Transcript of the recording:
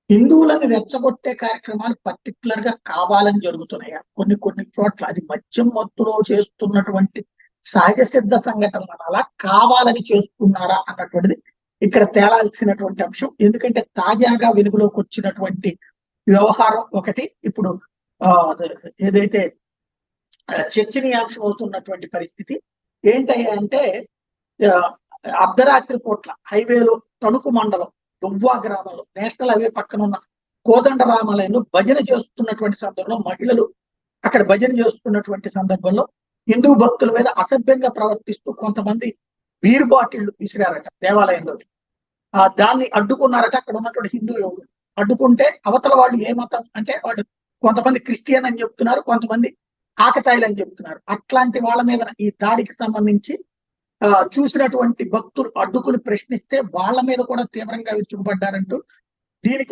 హిందువులను రెచ్చగొట్టే కార్యక్రమాలు పర్టికులర్ గా కావాలని జరుగుతున్నాయా? కొన్ని కొన్ని చోట్ల అది మద్యం మత్తులో చేస్తున్నటువంటి సహజ సిద్ధ సంఘటనలు అలా కావాలని చేస్తున్నారా అన్నటువంటిది ఇక్కడ తేలాల్సినటువంటి అంశం. ఎందుకంటే తాజాగా వెలుగులోకి వచ్చినటువంటి వ్యవహారం ఒకటి. ఇప్పుడు ఏదైతే చర్చనీయాంశం అవుతున్నటువంటి పరిస్థితి ఏంటయ్యా అంటే, అర్ధరాత్రి పూట్ల హైవేలో తణుకు మండలం దువ్వా గ్రామంలో నేషనల్ హైవే పక్కన ఉన్న కోదండరామాలయంలో భజన చేస్తున్నటువంటి సందర్భంలో మహిళలు అక్కడ భజన చేస్తున్నటువంటి సందర్భంలో హిందూ భక్తుల మీద అసభ్యంగా ప్రవర్తిస్తూ కొంతమంది బీర్ బాటిళ్లు విసిరారట దేవాలయంలో. దాన్ని అడ్డుకున్నారట అక్కడ ఉన్నటువంటి హిందూ యోగులు. అడ్డుకుంటే అవతల వాళ్ళు ఏ మతం అంటే వాళ్ళు కొంతమంది క్రిస్టియన్ అని చెప్తున్నారు, కొంతమంది ఆకతాయిలు అని చెప్తున్నారు. అట్లాంటి వాళ్ళ మీద ఈ దాడికి సంబంధించి చూసినటువంటి భక్తులు అడ్డుకుని ప్రశ్నిస్తే వాళ్ళ మీద కూడా తీవ్రంగా విరుచుకుపడ్డారంటూ దీనికి